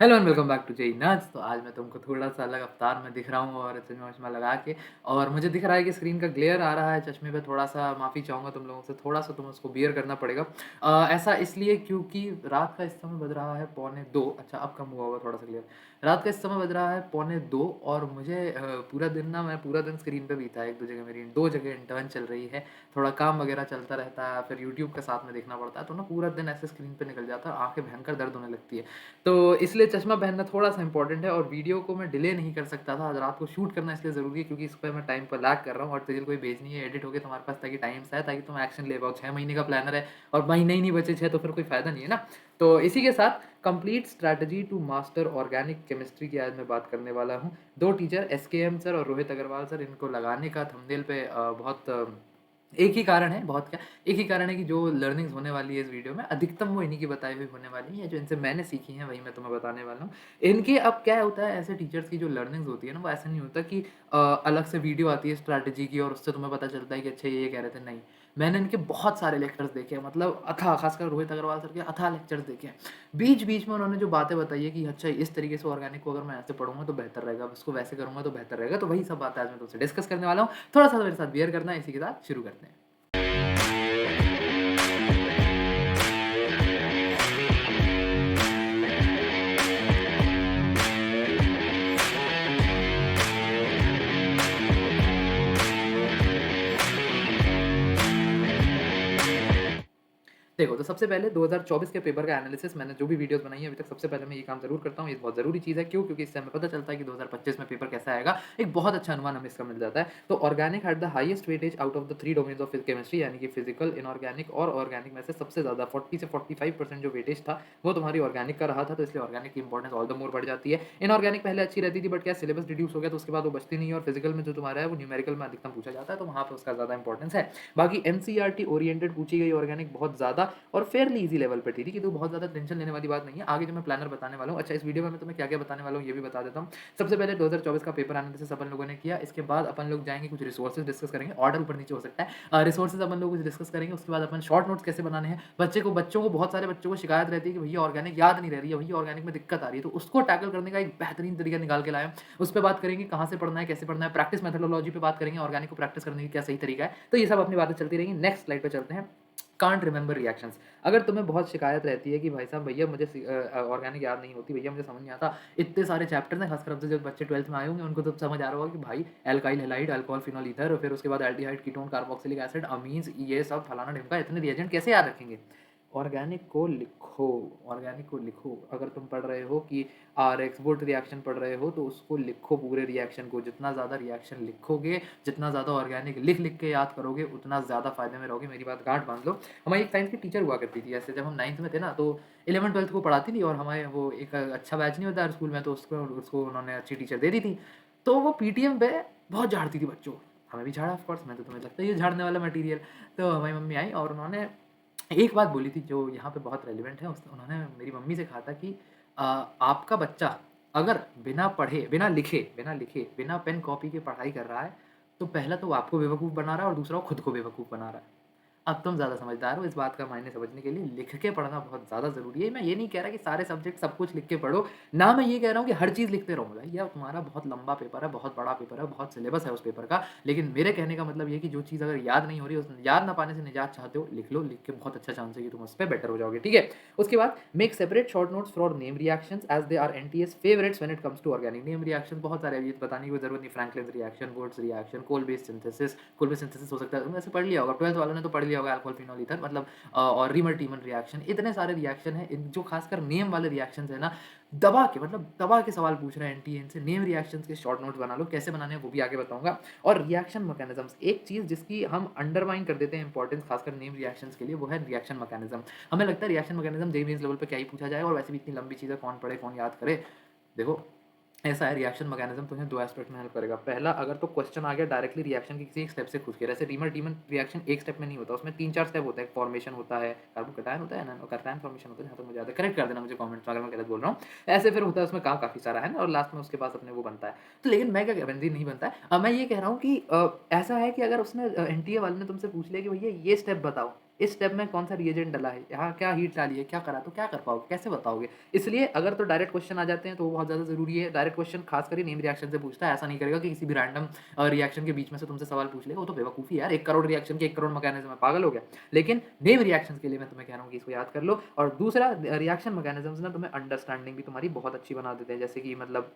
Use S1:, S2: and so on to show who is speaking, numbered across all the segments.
S1: Hello and welcome back to JEE nerds. तो आज मैं तुमको थोड़ा-सा अलग अवतार में दिख रहा हूँ और चश्मा-वश्मा लगा के, और मुझे दिख रहा है कि स्क्रीन का ग्लेयर आ रहा है चश्मे पे। थोड़ा-सा माफ़ी चाहूँगा तुम लोगों से, थोड़ा-सा तुम्हें उसको बियर करना पड़ेगा। ऐसा इसलिए क्योंकि रात का इस समय बज रहा है पौने 2। अच्छा, अब कम हुआ होगा थोड़ा-सा ग्लेयर। रात का इस समय बज रहा है पौने 2 और मुझे पूरा दिन ना मैं पूरा दिन स्क्रीन पे बीता है। 1-2 जगह मेरी 2 जगह इंटर्न चल रही है, थोड़ा काम वगैरह चलता रहता है, फिर यूट्यूब का साथ में देखना पड़ता है, तो ना पूरा दिन ऐसे स्क्रीन पे निकल जाता है, आँखें भयंकर दर्द होने लगती है। तो इसलिए चश्मा पहनना थोड़ा-सा इम्पोर्टेंट है, और वीडियो को मैं डिले नहीं कर सकता था। आज रात को शूट करना इसलिए ज़रूरी है क्योंकि इस पे मैं टाइम पर लैग कर रहा हूँ और रील कोई भेजनी है एडिट होके तुम्हारे पास, ताकि टाइम से आए, ताकि तुम एक्शन ले पाओ। 6 महीने का प्लानर है और महीने ही नहीं बचे 6, तो फिर कोई फ़ायदा नहीं है ना। तो इसी के साथ complete strategy to master organic chemistry की आज मैं बात करने वाला हूँ। 2 टीचर एसकेएम सर और रोहित अग्रवाल सर, इनको लगाने का थंबनेल पे बहुत एक ही कारण है, बहुत क्या, एक ही कारण है कि जो लर्निंग्स होने वाली है इस वीडियो में, अधिकतम वो इन्हीं की बताई हुई होने वाली है। जो इनसे मैंने सीखी हैं, वही मैं तुम्हें बताने वाला हूँ। इनके अब क्या होता है, ऐसे टीचर्स की जो लर्निंग्स होती है ना, वो ऐसा नहीं होता कि अलग से वीडियो आती है स्ट्रैटेजी की और उससे तुम्हें पता चलता है कि अच्छा ये कह रहे थे। नहीं, मैंने इनके बहुत सारे लेक्चर्स देखे हैं, मतलब अथाह, खासकर रोहित अग्रवाल सर के अथाह लेक्चर्स देखे हैं। बीच-बीच में उन्होंने जो बातें बताई है कि अच्छा इस तरीके से ऑर्गेनिक को अगर मैं ऐसे पढ़ूँगा तो बेहतर रहेगा, इसको वैसे करूँगा तो बेहतर रहेगा। तो वही सब बातें आज मैं तुमसे डिस्कस करने वाला हूँ। थोड़ा-सा मेरे साथ बियर करना है, इसी के साथ शुरू करते हैं। देखो, तो सबसे पहले 2024 के पेपर का एनालिसिस, मैंने जो भी वीडियोज़ बनाई है अभी तक, सबसे पहले मैं ये काम ज़रूर करता हूँ। ये बहुत ज़रूरी चीज़ है। क्यों? क्योंकि इससे हमें पता चलता है कि 2025 में पेपर कैसा आएगा। एक बहुत अच्छा अनुमान हमें इसका मिल जाता है। तो organic had the highest weightage out of the 3 domains of chemistry, यानी कि फिजिकल, इनऑर्गेनिक और ऑर्गेनिक में से सबसे ज़्यादा 40 से 45% जो वेटेज था, वो तुम्हारी ऑर्गेनिक का रहा था। तो इसलिए ऑर्गेनिक की इंपॉर्टेंस ऑल द मोर बढ़ जाती है। इनऑर्गेनिक पहले अच्छी रहती थी, बट क्या सिलेबस रिड्यूस हो गया तो उसके बाद वो बचती नहीं है, और फिजिकल में जो तुम्हारा है वो न्यूमेरिकल में अधिकतम पूछा जाता है, तो वहाँ पे उसका ज़्यादा इंपॉर्टेंस है। बाकी एनसीईआरटी ओरिएंटेड पूछी गई ऑर्गेनिक बहुत ज़्यादा और फेयरली ईज़ी लेवल पे थी, कि तो बहुत ज़्यादा टेंशन लेने वाली बात नहीं है। आगे जो मैं प्लानर बताने वाला हूँ, अच्छा इस वीडियो में मैं तुम्हें क्या-क्या बताने वाला हूँ ये भी बता देता हूँ। सबसे पहले 2024 का पेपर एनालिसिस अपन लोगों ने किया, इसके बाद अपन लोग जाएँगे कुछ रिसोर्सेज़ डिस्कस करेंगे, ऑर्डर ऊपर-नीचे हो सकता है। रिसोर्सेज़ अपन लोग कुछ डिस्कस करेंगे, उसके बाद अपन शॉर्ट नोट्स कैसे बनाने हैं। बच्चों को बहुत सारे बच्चों को शिकायत रहती है कि भैया ऑर्गेनिक याद नहीं रह रही है, भैया ऑर्गेनिक में दिक्कत आ रही है, तो उसको टैकल करने का एक बेहतरीन तरीका निकाल के लाया हूँ। उस पे बात करेंगे, कहाँ से पढ़ना है, कैसे पढ़ना है, प्रैक्टिस मेथोडोलॉजी पे बात करेंगे, ऑर्गेनिक को प्रैक्टिस करने की क्या सही तरीका है। तो ये सब अपनी बातें चलती रहेंगी। नेक्स्ट स्लाइड पे चलते हैं। Can't remember reactions. अगर तुम्हें बहुत शिकायत रहती है कि भाई साहब भैया मुझे ऑर्गेनिक याद नहीं होती, भैया मुझे समझ नहीं आता, इतने सारे चैप्टर्स हैं, खासकर अब से जब बच्चे 12th में आए होंगे उनको तो समझ आ रहा होगा कि भाई alkyl halide, alcohol phenol ether, फिर उसके बाद aldehyde, ketone, carboxylic acid, amines, ये सब फलाना ढिमका, इतने रिएजेंट कैसे याद रखेंगे। ऑर्गेनिक को लिखो, ऑर्गेनिक को लिखो। अगर तुम पढ़ रहे हो कि एक्सपोर्ट रिएक्शन पढ़ रहे हो, तो उसको लिखो, पूरे रिएक्शन को। जितना ज़्यादा रिएक्शन लिखोगे, जितना ज़्यादा ऑर्गेनिक लिख लिख के याद करोगे, उतना ज़्यादा फायदे में रहोगे। मेरी बात गांठ बांध लो। हमारी एक साइंस की टीचर हुआ करती थी, ऐसे जब हम 9th में थे ना, तो 11th-12th को पढ़ाती थी, और हमारे वो एक अच्छा बैच नहीं होता स्कूल में, तो उसको उसको उन्होंने अच्छी टीचर दे दी थी। तो वो पीटीएम पे बहुत झाड़ती थी बच्चों को। हमें भी झाड़ा, ऑफ कोर्स, मैं तो, तुम्हें लगता है ये झाड़ने वाला मटेरियल। तो हमारी मम्मी आई और उन्होंने एक बात बोली थी जो यहाँ पे बहुत रेलेवेंट है। उन्होंने मेरी मम्मी से कहा था कि आपका बच्चा अगर बिना पढ़े, बिना पेन कॉपी के पढ़ाई कर रहा है, तो पहला तो वो आपको बेवकूफ़ बना रहा है और दूसरा वो खुद को बेवकूफ़ बना रहा है। अब तुम ज़्यादा समझदार हो, इस बात का मायने समझने के लिए लिख के पढ़ना बहुत ज़्यादा ज़रूरी है। मैं ये नहीं कह रहा कि सारे सब्जेक्ट सब कुछ लिख के पढ़ो, ना मैं ये कह रहा हूँ कि हर चीज़ लिखते रहो। भैया तुम्हारा बहुत लंबा पेपर है, बहुत बड़ा पेपर है, बहुत सिलेबस है उस पेपर का, लेकिन मेरे कहने का मतलब ये है कि जो चीज़ अगर याद नहीं हो रही, उस याद ना पाने से निजात चाहते हो, लिख लो। लिख के बहुत अच्छा चांस है कि तुम उस पे बेटर हो जाओगे, ठीक है? उसके बाद make separate short notes for name reactions as they are NTA's favourites when it comes to organic. Name reaction बहुत सारे हैं, ये बताने की कोई ज़रूरत नहीं। Frankland reaction, Wurtz reaction, Kolbe's synthesis. Kolbe's synthesis हो सकता है, तुमने ऐसे पढ़ लिया होगा, 12th वालों ने तो पढ़ लिया होगा, अल्कोहल फिनोल ईथर, मतलब और रीमर टीमन रिएक्शन। इतने सारे रिएक्शन हैं, जो खासकर नेम वाले रिएक्शंस है ना, दबा के, मतलब दबा के सवाल पूछ रहे हैं एनटीए से। नेम रिएक्शंस के शॉर्ट नोट्स बना लो, कैसे बनाने हैं वो भी आगे बताऊंगा। और रिएक्शन मैकेनिज्म्स, एक चीज़ जिसकी हम अंडरमाइन कर देते हैं इंपॉर्टेंस, खासकर नेम रिएक्शंस के लिए, वो है रिएक्शन मैकेनिज्म। हमें लगता है reaction mechanism JEE Mains level पे क्या ही पूछा जाए, और वैसे भी इतनी लंबी चीज़ है, कौन पढ़े कौन याद करे। देखो, ऐसा है, रिएक्शन मैकेनिज्म तुम्हें 2 एस्पेक्ट में हेल्प करेगा। पहला, अगर तो क्वेश्चन आ गया डायरेक्टली रिएक्शन के किसी एक स्टेप से पूछ के, जैसे रीमर टीमन रिएक्शन एक स्टेप में नहीं होता, उसमें 3-4 स्टेप होता है। फॉर्मेशन होता है, कार्बोकैटायन होता है ना, कैटायन फॉर्मेशन होता है, जहाँ तक मुझे याद है। करेक्ट कर देना मुझे कमेंट्स में अगर मैं गलत बोल रहा हूँ। ऐसे फिर होता है, उसमें काम काफ़ी सारा है ना, और लास्ट में उसके पास अपने वो बनता है। तो लेकिन मैं क्या कह, बेंजीन नहीं बनता है। मैं ये कह रहा हूँ कि ऐसा है कि अगर उसने एनटीए वाले ने तुमसे पूछ लिया कि भैया ये स्टेप बताओ, इस स्टेप में कौन सा रिएजेंट डला है, यहाँ क्या हीट डाली है, क्या करा, तो क्या कर पाओगे, कैसे बताओगे। इसलिए अगर तो डायरेक्ट क्वेश्चन आ जाते हैं तो वो बहुत ज़्यादा ज़रूरी है। डायरेक्ट क्वेश्चन खास कर नेम रिएक्शन से पूछता है, ऐसा नहीं करेगा कि किसी भी रैंडम रिएक्शन के बीच में से तुमसे सवाल पूछ लेगा, वो तो बेवकूफ़ी है यार। 1 करोड़ रिएक्शन के 1 करोड़ मैकेनिज्म है, पागल हो गया। लेकिन नेम रिएक्शंस के लिए मैं तुम्हें कह रहा हूँ कि इसको याद कर लो। और दूसरा, रिएक्शन मैकेनिज्म्स ना तुम्हें अंडरस्टैंडिंग भी तुम्हारी बहुत अच्छी बना देते हैं। जैसे कि मतलब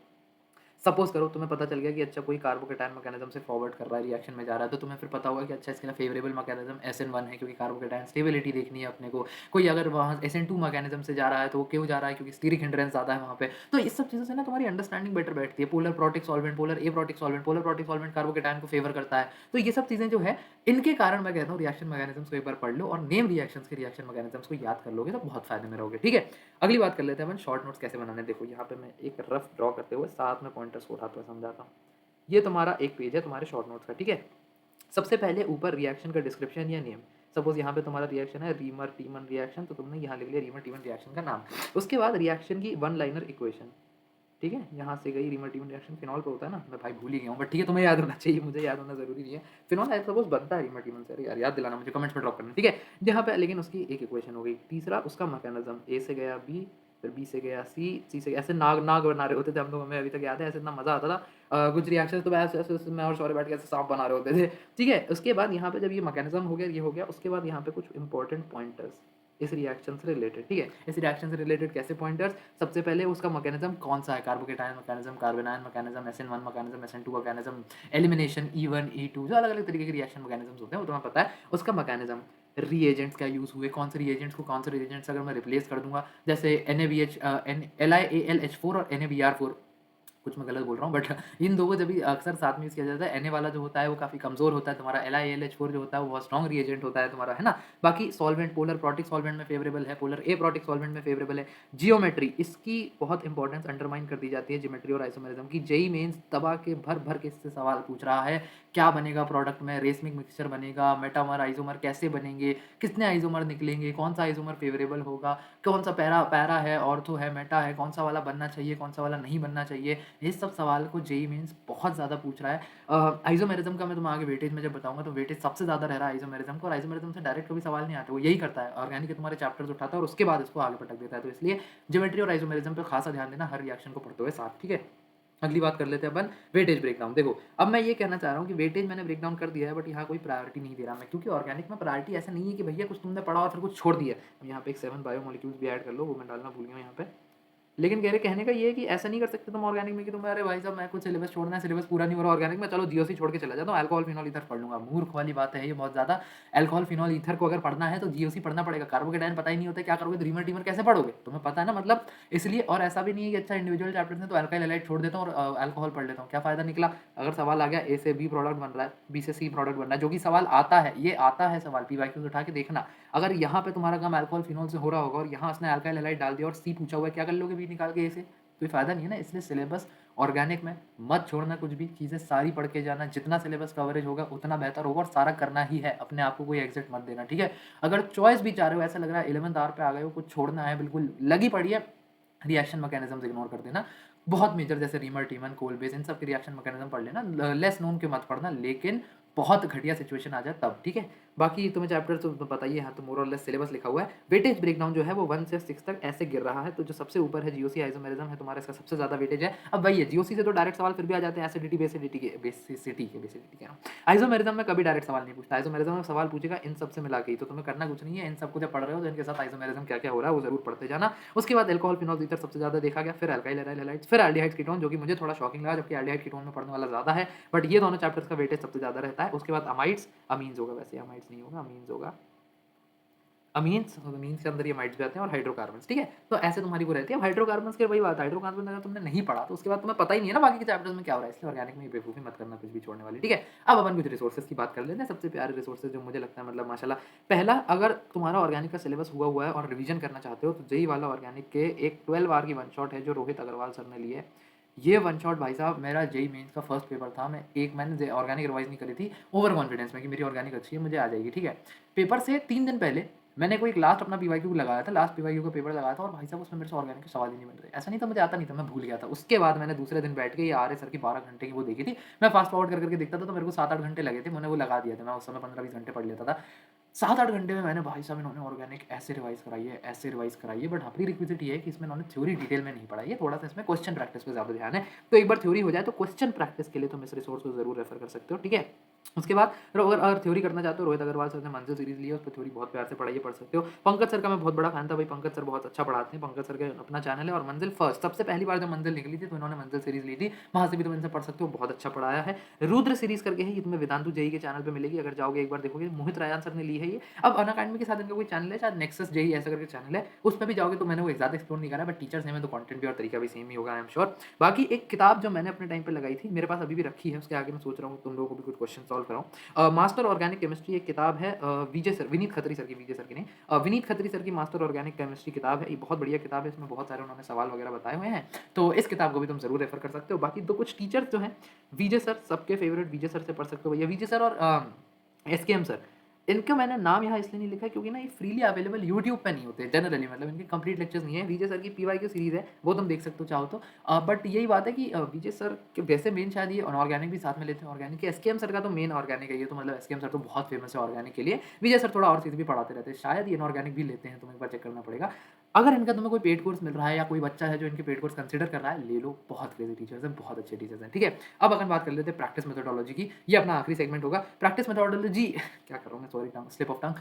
S1: सपोज़ करो तुम्हें पता चल गया कि अच्छा कोई कार्बोकेटायन मैकेनिज्म से फॉरवर्ड कर रहा है, रिएक्शन में जा रहा है, तो तुम्हें फिर पता होगा कि अच्छा इसके लिए फेवरेबल मैकेनिज्म SN1 है, क्योंकि कार्बोकेटायन स्टेबिलिटी देखनी है अपने को। कोई अगर वहाँ SN2 मैकेनिज्म से जा रहा है तो वो क्यों जा रहा है, क्योंकि स्टीरिक हिंड्रेंस ज़्यादा है वहाँ पे। तो इस सब चीज़ों से ना तुम्हारी अंडरस्टैंडिंग बेटर बैठती है। Polar protic solvent, polar aprotic solvent, polar protic solvent carbocation को फेवर करता है। तो ये सब चीज़ें जो है, इनके कारण मैं कहता हूँ रिएक्शन मैकेनिज्म्स को एक बार पढ़ लो और नेम रिएक्शंस के रिएक्शन मैकेनिज्म्स को याद कर लोगे तो बहुत फायदे में रहोगे, ठीक है। अगली बात कर लेते हैं अपन शॉर्ट नोट्स कैसे बनाने। देखो यहाँ पे मैं एक रफ ड्रॉ करते हुए साथ में पॉइंटर्स को उठाते हुए समझाता हूँ। ये तुम्हारा एक पेज है तुम्हारे शॉर्ट नोट्स का, ठीक है। सबसे पहले ऊपर रिएक्शन का डिस्क्रिप्शन या नेम। सपोज यहाँ पे तुम्हारा रिएक्शन है रीमर टीमन रिएक्शन, तो तुमने यहाँ लिख लिया रीमर टीमन रिएक्शन का नाम। उसके बाद रिएक्शन की वन लाइनर इक्वेशन, ठीक है। यहाँ से गई रीमर टीमन रिएक्शन, फिनॉल पे होता है ना, मैं भाई भूल ही गया हूँ, बट ठीक है तुम्हें याद होना चाहिए, मुझे याद होना जरूरी नहीं है। फिनॉल आई सपोज बनता है रीमर टीमन से, अरे यार याद दिलाना मुझे, कमेंट्स में ड्रॉप करना, ठीक है। यहाँ पे लेकिन उसकी एक इक्वेशन हो गई। तीसरा उसका मैकेनिज्म, ए से गया बी, फिर बी से गया सी से गया, ऐसे नाग नाग बना रहे होते थे हम लोग, हमें अभी तक याद है, ऐसे इतना मजा आता था। कुछ रिएक्शन तो ऐसे ऐसे मैं और सौरे बैठ के ऐसे सांप बना रहे होते थे, ठीक है। उसके बाद यहाँ पे जब ये मैकेनिज्म हो गया, ये हो गया, उसके बाद यहाँ पे कुछ इंपॉर्टेंट पॉइंटर्स इस रिएक्शन से रिलेटेड, ठीक है। इस रिएक्शन से रिलेटेड कैसे पॉइंटर्स, सबसे पहले उसका मैकेनिज्म कौन सा है, carbocation mechanism, carbanion mechanism, SN1 mechanism, SN2 mechanism, elimination E1 E2, जो अलग अलग तरीके के रिएक्शन मैकेनिज्म होते हैं वो तुम्हें पता है। उसका मैकेनिज्म, रिएजेंट्स क्या यूज़ हुए, कौन से रिएजेंट्स को कौन से रिएजेंट्स अगर मैं रिप्लेस कर दूंगा, जैसे NaBH LiAlH4 और NaBr4, कुछ मैं गलत बोल रहा हूँ बट इन दो को जब भी अक्सर साथ में यूज़ किया जाता है। Na वाला जो होता है वो काफ़ी कमज़ोर होता है, तुम्हारा LiAlH4 जो होता है वो बहुत स्ट्रॉन्ग रिएजेंट होता है तुम्हारा, है ना। बाकी सॉल्वेंट पोलर प्रोटिक सॉल्वेंट में फेवरेबल है, पोलर एप्रोटिक सॉल्वेंट में फेवरेबल है। जियोमेट्री, इसकी बहुत इंपॉर्टेंस अंडरमाइन कर दी जाती है जियोमेट्री और आइसोमेरिज्म की। जेई मेंस दबा के भर भर के इससे सवाल पूछ रहा है, क्या बनेगा प्रोडक्ट में, रेसमिक मिक्सचर बनेगा, मेटामर आइसोमर कैसे बनेंगे, कितने आइसोमर निकलेंगे, कौन सा आइसोमर फेवरेबल होगा, कौन सा पैरा पैरा है, ऑर्थो है, मेटा है, कौन सा वाला बनना चाहिए, कौन सा वाला नहीं बनना चाहिए। ये सब सवाल को जेई मेंस बहुत ज़्यादा पूछ रहा है। आइसोमेरिज्म का मैं तुम्हें आगे वेटेज में जब बताऊंगा तो वेटेज सबसे ज़्यादा रह रहा है आइसोमेरिज्म को, और आइसोमेरिज्म से डायरेक्ट कभी सवाल नहीं आता, वो यही करता है, ऑर्गेनिक के तुम्हारे चैप्टर्स उठाता है और उसके बाद इसको आगे पटक देता है। तो इसलिए ज्योमेट्री और आइसोमेरिज्म पे खासा ध्यान देना हर रिएक्शन को पढ़ते हुए साथ, ठीक है। अगली बात कर लेते हैं अपन वेटेज ब्रेकडाउन। देखो अब मैं ये कहना चाह रहा हूँ कि वेटेज मैंने ब्रेकडाउन कर दिया है, बट यहाँ कोई प्रायोरिटी नहीं दे रहा मैं, क्योंकि ऑर्गेनिक में प्रायोरिटी ऐसा नहीं है कि भैया कुछ तुमने पढ़ा और फिर कुछ छोड़ दिया। यहाँ पे एक 7 बायोमोलिक्यूल्स भी ऐड कर लो, वो मैं डालना भूल गया यहाँ पे। लेकिन कह रहे कहने का ये है कि ऐसा नहीं कर सकते तुम ऑर्गेनिक में कि तुम अरे भाई साहब मैं कुछ सिलेबस छोड़ना है, सिलेबस पूरा नहीं हो रहा ऑर्गेनिक में, चलो जीओसी छोड़ के चला जाता हूँ, अल्कोहल फिनॉल ईथर पढ़ लूंगा। मूर्ख वाली बात है ये बहुत ज़्यादा। अल्कोहल फिनॉल ईथर को अगर पढ़ना है तो जीओसी पढ़ना पड़ेगा, कार्बोकेटायन पता ही नहीं होता क्या करोगे, तो रीमर टीमर कैसे पढ़ोगे, तुम्हें पता है ना मतलब। इसलिए और ऐसा भी नहीं है कि अच्छा इंडिविजुअल चैप्टर्स में तो अल्काइल हैलाइड छोड़ देता हूँ और अल्कोहल पढ़ लेता हूँ, क्या फायदा निकला। अगर सवाल आ गया ए से बी प्रोडक्ट बन रहा है, बी से सी प्रोडक्ट बन रहा है, जो कि सवाल आता है, ये आता है सवाल, पीवाईक्यूज उठा के देखना। अगर यहाँ पे तुम्हारा काम अल्कोहल फिनॉल से हो रहा होगा और यहाँ उसने अल्काइल हैलाइड डाल दिया और सी पूछा हुआ है, क्या कर लोगे बी निकाल के ए से, कोई फायदा नहीं है ना। इसलिए सिलेबस ऑर्गेनिक में मत छोड़ना, कुछ भी चीज़ें सारी पढ़ के जाना, जितना सिलेबस कवरेज होगा उतना बेहतर होगा, और सारा करना ही है, अपने आप को कोई एग्जिट मत देना, ठीक है। अगर चॉइस भी चाह रहे हो, ऐसा लग रहा है 11th आवर पे आ गए हो, कुछ छोड़ना है, बिल्कुल लगी पड़ी है, रिएक्शन मैकेनिज्म्स इग्नोर कर देना। बहुत मेजर जैसे रीमर टीमन कोल बेस इन सब के रिएक्शन मैकेनिज्म पढ़ लेना, लेस नोन के मत पढ़ना, लेकिन बहुत घटिया सिचुएशन आ जाए तब, ठीक है। बाकी तुम्हें चैप्टर तो पता ही है, यहाँ तो मोर और लेस सिलेबस लिखा हुआ है। वेटेज ब्रेकडाउन जो है वो 1 से 6 तक ऐसे गिर रहा है, तो जो सबसे ऊपर है जीओसी आइसोमेरिज्म है तुम्हारा, इसका सबसे ज्यादा वेटेज है। अब वही है, जीओसी से तो डायरेक्ट सवाल फिर भी आ जाते हैं, एसिडिटी बेसिडिटी के बेसिसिटी कह रहा हूँ। आइसोमेरिज्म में कभी डायरेक्ट सवाल नहीं पूछता, आइसोमेरिज्म में सवाल पूछेगा इन सबसे मिला के ही, तो तुम्हें करना कुछ नहीं है, इन सबको जब पढ़ रहे हो तो इनके साथ आइसोमेरिज्म क्या क्या हो रहा है वो जरूर पढ़ते जाना। उसके बाद अल्कोहल फिनॉल ईथर सबसे ज्यादा देखा गया, फिर अल्काइल हैलाइड्स, फिर एल्डिहाइड्स कीटोन, जो कि मुझे थोड़ा शॉकिंग लगा, जबकि एल्डिहाइड कीटोन में पढ़ने वाला ज्यादा है, बट ये दोनों चैप्टर्स का वेटेज सबसे ज्यादा रहता है। उसके बाद अमाइड्स, अमीन्स होगा, वैसे अमाइड्स नहीं होगा, अमीन्स होगा, अमीन्स, अमीन्स के अंदर ये माइट्स भी आते हैं और हाइड्रोकार्बन्स, ठीक है। तो ऐसे तुम्हारी वो रहती है। अब हाइड्रोकार्बन्स की वही बात, हाइड्रोकार्बन अगर तुमने नहीं पढ़ा तो उसके बाद तुम्हें पता ही नहीं है ना बाकी के चैप्टर्स में क्या हो रहा है, इसलिए ऑर्गेनिक में ये बेवकूफी मत करना कुछ भी छोड़ने वाली, ठीक है। अब अपन कुछ रिसोर्सेज की बात कर लेते हैं, सबसे प्यारे रिसोर्सेज जो मुझे लगता है मतलब माशाल्लाह। पहला, अगर तुम्हारा ऑर्गेनिक का सिलेबस हुआ है और रिवीजन करना चाहते हो तो जेई वाला ऑर्गेनिक के एक 12 आवर की वन शॉट है जो रोहित अग्रवाल सर ने ली है। ये वन शॉट भाई साहब मेरा जेई मेंस का फर्स्ट पेपर था, मैंने ऑर्गेनिक रिवाइज नहीं करी थी ओवर कॉन्फिडेंस में कि मेरी ऑर्गेनिक अच्छी है, मुझे आ जाएगी, ठीक है। पेपर से 3 दिन पहले मैंने कोई लास्ट अपना पीवाईक्यू लगाया था, लास्ट पीवाईक्यू का पेपर लगाया था, और भाई साहब उसमें मेरे से ऑर्गेनिक के सवाल ही नहीं बन रहे। ऐसा नहीं था मुझे आता नहीं था, मैं भूल गया था। उसके बाद मैंने दूसरे दिन बैठ के ये आर्य सर की 12 घंटे की वो देखी थी, मैं फास्ट फॉरवर्ड करके देखता था तो मेरे को 7-8 घंटे लगे थे, मैंने वो लगा दिया था, मैं उस समय 15-20 घंटे पढ़ लेता था। 7-8 घंटे में मैंने भाई साहब इन्होंने ऑर्गेनिक ऐसे रिवाइज़ कराई है, ऐसे रिवाइज़ कराई है, बट हाँ, प्री-रिक्विज़िट ये है कि इसमें इन्होंने थ्योरी डिटेल में नहीं पढ़ाई है, थोड़ा-सा इसमें क्वेश्चन प्रैक्टिस पे ज़्यादा ध्यान है। तो एक बार थ्योरी हो जाए तो क्वेश्चन प्रैक्टिस के लिए तुम इस रिसोर्स को ज़रूर रेफ़र कर सकते हो, ठीक है? उसके बाद अगर थ्योरी करना चाहते हो, रोहित अग्रवाल सर ने मंज़िल सीरीज़ ली है, उसपे थ्योरी बहुत प्यार से पढ़ाई है, पढ़ सकते हो। पंकज सर का मैं बहुत बड़ा फैन था भाई, पंकज सर बहुत अच्छा पढ़ाते हैं, पंकज सर का अपना चैनल है और मंज़िल फर्स्ट सबसे पहली बार जब मंज़िल निकली थी तो इन्होंने मंज़िल सीरीज़ ली थी, वहाँ से भी तुम इनसे पढ़ सकते हो, बहुत अच्छा पढ़ाया है। रुद्र सीरीज़ करके है, ये तुम्हें वेदांतु जेईई के चैनल पे मिलेगी, अगर जाओगे एक बार देखोगे, मोहित रायान सर ने ली है ये। अब अनअकैडमी के साथ इनका कोई चैनल है, शायद नेक्सस जेईई ऐसा करके चैनल है, उस पे भी जाओगे तो मैंने वो ज़्यादा एक्सप्लोर नहीं करा है, बट टीचर सेम है तो कंटेंट भी और तरीका भी सेम ही होगा, आई एम श्योर। बाकी एक किताब जो मैंने अपने टाइम पे लगाई थी, मेरे पास अभी भी रखी है, उसके आगे मैं सोच रहा हूँ तुम लोगों को भी कुछ क्वेश्चन सॉल्व कराऊँ। मास्टर ऑर्गेनिक केमिस्ट्री एक किताब है, विजय सर, विनीत खत्री सर की, विजय सर की नहीं, विनीत खत्री सर की मास्टर ऑर्गेनिक केमिस्ट्री किताब है, ये बहुत बढ़िया किताब है, इसमें बहुत सारे उन्होंने सवाल वगैरह बताए हुए हैं, तो इस किताब को भी तुम जरूर रेफर कर सकते हो। बाकी दो कुछ टीचर्स जो हैं, विजय सर सबके फेवरेट, विजय सर से पढ़ सकते हो भैया, विजय सर और एसकेएम सर, इनका मैंने नाम यहाँ इसलिए नहीं लिखा है क्योंकि ना ये फ्रीली अवेलेबल यूट्यूब पे नहीं होते जनरली, मतलब इनके कंप्लीट लेक्चर्स नहीं है। विजय सर की पीवाईक्यू सीरीज है, वो तुम देख सकते हो चाहो तो। बट यही बात है कि विजय सर के वैसे मेन शायद ये ऑर्गेनिक भी साथ में लेते हैं, ऑर्गेनिक के एसकेएम सर का तो मेन ऑर्गेनिक है ये, तो मतलब एसकेएम सर तो बहुत फेमस है ऑर्गेनिक के लिए, विजय सर थोड़ा और चीज़ भी पढ़ाते रहते हैं, शायद ये इनऑर्गेनिक भी लेते हैं, तुम्हें एक बार चेक करना पड़ेगा। अगर इनका तुम्हें कोई पेड कोर्स मिल रहा है या कोई बच्चा है जो इनके पेड कोर्स कंसिडर कर रहा है, ले लो, बहुत क्रेजी टीचर्स हैं, बहुत अच्छे टीचर्स हैं, ठीक है। अब अगर बात कर लेते हैं प्रैक्टिस मेथोडोलॉजी की, ये अपना आखिरी सेगमेंट होगा। प्रैक्टिस मेथोडोलॉजी क्या कर रहा हूँ मैं, sorry tongue, slip of tongue.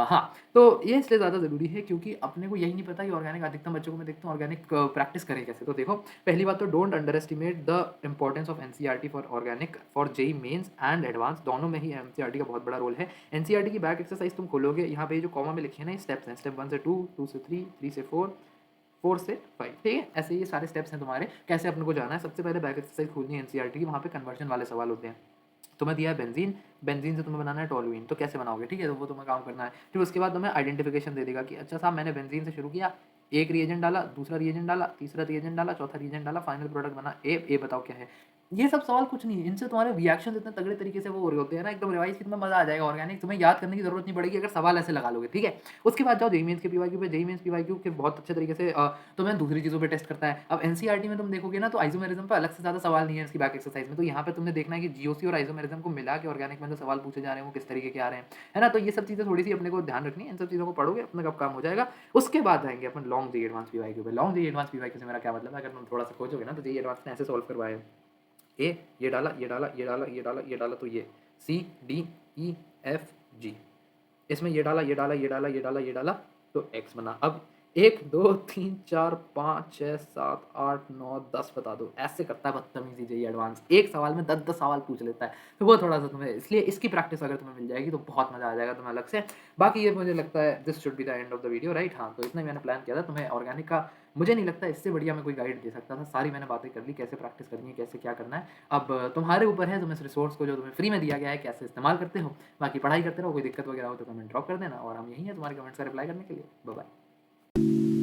S1: हाँ, तो ये इसलिए ज़्यादा ज़रूरी है क्योंकि अपने को यही नहीं पता कि ऑर्गेनिक, अधिकतम बच्चों को मैं देखता हूँ ऑर्गेनिक प्रैक्टिस करें कैसे। तो देखो, पहली बात तो don't underestimate the importance of NCERT for organic, for JEE Mains and advance, दोनों में ही एनसीईआरटी का बहुत बड़ा रोल है। एनसीईआरटी की बैक एक्सरसाइज तुम खोलोगे, यहाँ पे जो कॉमा में लिखे हैं ना, ये स्टेप्स हैं, स्टेप 1 से 2, 2 से 3, 3 से 4, 4 से 5, ठीक है। ऐसे ये सारे स्टेप्स हैं तुम्हारे, कैसे अपने को जाना है। सबसे पहले बैक एक्सरसाइज खोलनी है एनसीईआरटी की, वहाँ पे कन्वर्जन वाले सवाल होते हैं। तुम्हें दिया है बेंजीन, बेंजीन से तुम्हें बनाना है टोलुइन, तो कैसे बनाओगे, ठीक है, तो वो तुम्हें काम करना है। फिर उसके बाद तुम्हें आइडेंटिफिकेशन दे देगा कि अच्छा साहब मैंने बेंजीन से शुरू किया, एक रिएजेंट डाला, दूसरा रिएजेंट डाला, तीसरा रिएजेंट डाला, चौथा रिएजेंट डाला, फाइनल प्रोडक्ट बना ए बताओ क्या है। ये सब सवाल कुछ नहीं है, इनसे तुम्हारे रिएक्शन इतने तगड़े तरीके से वो हो रहे होते हैं ना, एकदम रिवाइज की, तुम्हें मजा आ जाएगा। ऑर्गेनिक तुम्हें याद करने की जरूरत नहीं पड़ेगी अगर सवाल ऐसे लगा लोगे, ठीक है। उसके बाद जाओ जेईई मेंस के पीवाईक्यू पे, जेईई मेंस पीवाईक्यू के बहुत अच्छे तरीके से तुम्हें दूसरी चीज़ों पे टेस्ट करता है। अब एनसीईआरटी में तुम देखोगे ना, तो आइसोमेरिज्म पे अलग से ज़्यादा सवाल नहीं है इसकी बैक एक्सरसाइज में, तो यहाँ पे तुमने देखना है कि जीओसी और आइसोमेरिज्म को मिला के ऑर्गेनिक में जो सवाल पूछे जा रहे हैं वो किस तरीके के आ रहे हैं, है ना। तो ये सब चीज़ें थोड़ी सी अपने को ध्यान रखनी है, इन सब चीज़ों को पढ़ोगे अपना कब काम हो जाएगा। उसके बाद आएंगे अपन लॉन्ग जेईई एडवांस पीवाईक्यू पे। लॉन्ग जेईई एडवांस पीवाईक्यू से मेरा क्या मतलब है, अगर तुम थोड़ा सा खोजोगे ना, तो जेईई एडवांस ने ऐसे सॉल्व करवाए, ए ये डाला, ये डाला, ये डाला, ये डाला, ये डाला, तो ये C D E F G, इसमें ये डाला, ये डाला, ये डाला, ये डाला, ये डाला, तो एक्स बना। अब 1 2 3 4 5 6 7 8 9 10 बता दो, ऐसे करता है बदतमीजी जेईई एडवांस, एक सवाल में 10 10 सवाल पूछ लेता है। तो वो थोड़ा सा तुम्हें, इसलिए इसकी प्रैक्टिस अगर तुम्हें मिल जाएगी तो बहुत मजा आ जाएगा तुम्हें अलग से। बाकी ये मुझे लगता है this should be the end of the video, right. हाँ, तो इतना ही मैंने प्लान किया था तुम्हें ऑर्गेनिक का। मुझे नहीं लगता इससे बढ़िया मैं कोई गाइड दे सकता था, सारी मैंने बातें कर ली, कैसे प्रैक्टिस करनी है, कैसे क्या करना है। अब तुम्हारे ऊपर है, तुम इस रिसोर्स को जो तुम्हें फ्री में दिया गया है कैसे इस्तेमाल करते हो। बाकी पढ़ाई करते रहो, कोई दिक्कत वगैरह हो तो कमेंट ड्रॉप कर देना, और हम यहीं हैं तुम्हारे कमेंट्स का रिप्लाई करने के लिए। Bye bye.